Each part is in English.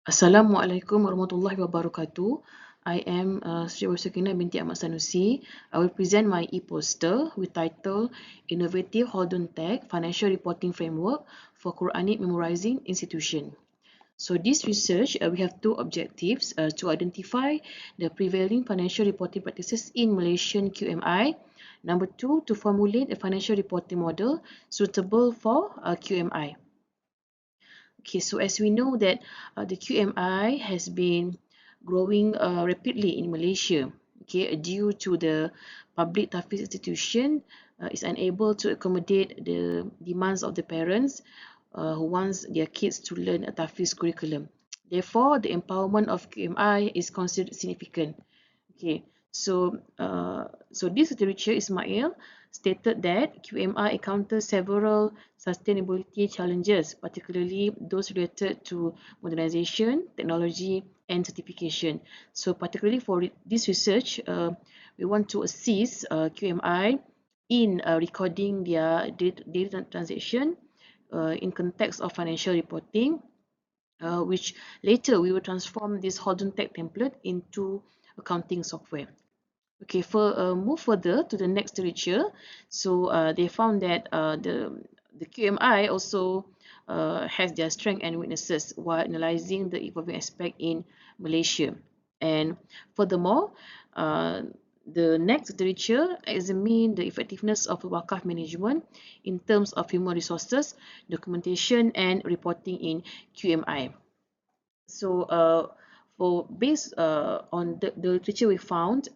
Assalamualaikum warahmatullahi wabarakatuh. I am Sri Sakina Binti Ahmad Sanusi. I will present my e-poster with title Innovative HALDUNTECH Financial Reporting Framework for Quranic Memorizing Institution. So this research, we have two objectives to identify the prevailing financial reporting practices in Malaysian QMI. Number two, to formulate a financial reporting model suitable for QMI. Okay, so as we know that the QMI has been growing rapidly in Malaysia, okay, due to the public tahfiz institution is unable to accommodate the demands of the parents who wants their kids to learn a tahfiz curriculum. Therefore, the empowerment of QMI is considered significant. Okay, so this literature, Ismail, stated that QMI encounters several sustainability challenges, particularly those related to modernization, technology, and certification. So particularly for this research, we want to assist QMI in recording their data transaction in context of financial reporting, which later we will transform this HALDUNTECH template into accounting software. Okay, move further to the next literature. So they found that the QMI also has their strengths and weaknesses while analyzing the evolving aspect in Malaysia. And furthermore, the next literature examine the effectiveness of wakaf management in terms of human resources, documentation, and reporting in QMI. So based on the literature we found,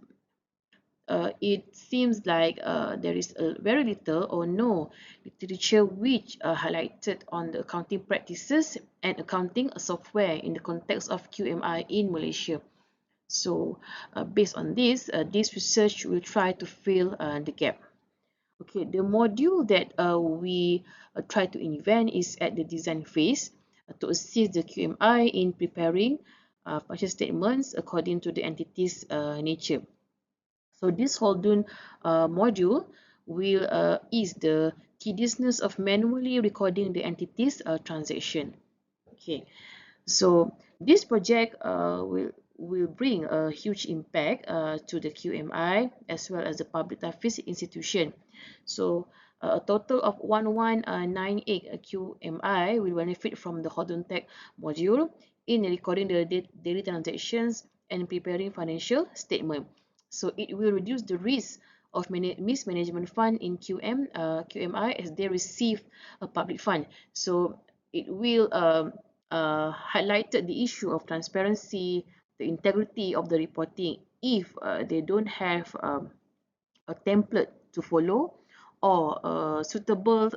it seems like there is very little or no literature which highlighted on the accounting practices and accounting software in the context of QMI in Malaysia. So based on this, this research will try to fill the gap. Okay, the module that we try to invent is at the design phase to assist the QMI in preparing financial statements according to the entity's nature. So this Haldun module will ease the tediousness of manually recording the entity's transaction. Okay, so this project will bring a huge impact to the QMI as well as the public tahfiz institution. So a total of 1198 QMI will benefit from the HALDUNTECH module in recording the daily transactions and preparing financial statement. So it will reduce the risk of mismanagement fund in QMI as they receive a public fund. So it will highlight the issue of transparency, the integrity of the reporting if they don't have a template to follow or a suitable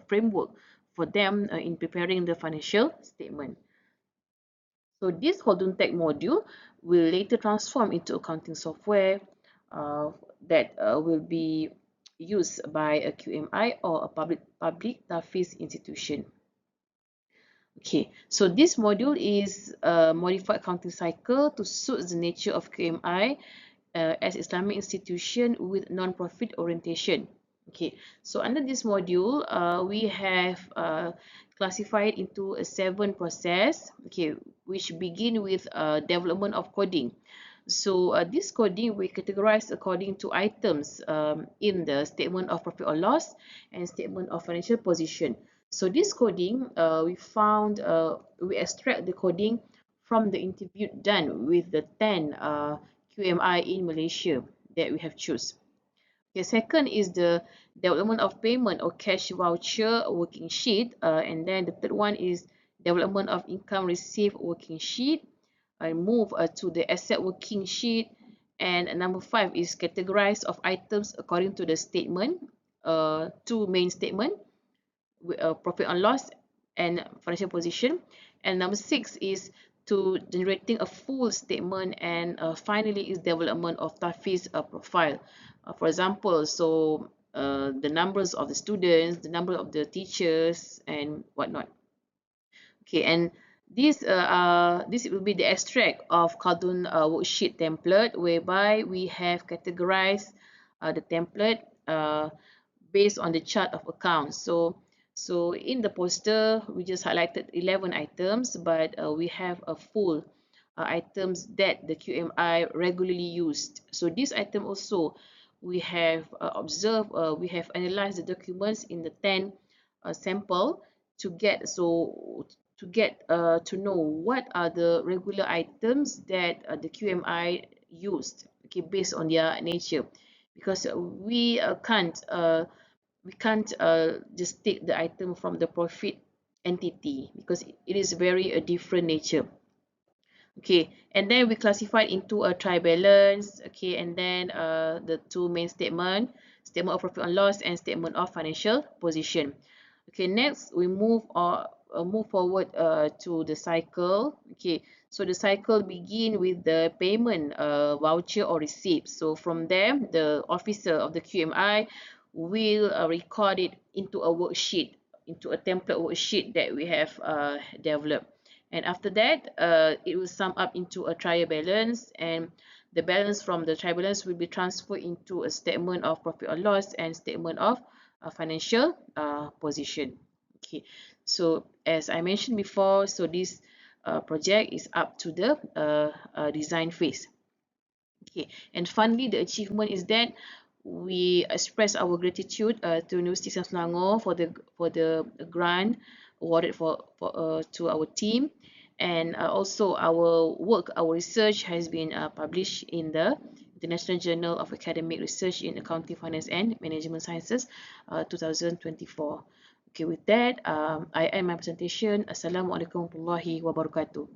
framework for them in preparing the financial statement. So this HALDUNTECH module will later transform into accounting software that will be used by a QMI or a public tahfiz institution. Okay, so this module is a modified accounting cycle to suit the nature of QMI as Islamic institution with non-profit orientation. Okay, so under this module, we have classified into a 7 process, okay, which begin with development of coding. So this coding we categorize according to items in the statement of profit or loss and statement of financial position. So this coding, we extract the coding from the interview done with the 10 QMI in Malaysia that we have choose. The second is the development of payment or cash voucher working sheet, and then the third one is development of income received working sheet. I move to the asset working sheet, and number 5 is categorized of items according to the statement, two main statement, profit and loss and financial position, and number 6 is to generating a full statement, and finally is development of tahfiz profile. For example, so the numbers of the students, the number of the teachers, and whatnot. Okay, and this will be the extract of Khaldun worksheet template, whereby we have categorized the template based on the chart of accounts. So So in the poster, we just highlighted 11 items, but we have a full items that the QMI regularly used. So this item also, we have observed, we have analyzed the documents in the 10 sample to get to know what are the regular items that the QMI used, okay, based on their nature, because we can't just take the item from the profit entity because it is very a different nature. Okay, and then we classified into a tribalance. Okay, and then the two main statement of profit and loss and statement of financial position. Okay, next we move forward to the cycle. Okay, so the cycle begin with the payment voucher or receipt. So from there, the officer of the QMI will record it into a worksheet, into a template worksheet that we have developed. And after that, it will sum up into a trial balance, and the balance from the trial balance will be transferred into a statement of profit or loss and statement of financial position. Okay, so as I mentioned before, so this project is up to the design phase. Okay, and finally, the achievement is that we express our gratitude to University of Selangor for the grant awarded to our team, and also our work, our research has been published in the International Journal of Academic Research in Accounting, Finance and Management Sciences 2024. Okay, with that, I end my presentation. Assalamualaikum warahmatullahi wabarakatuh.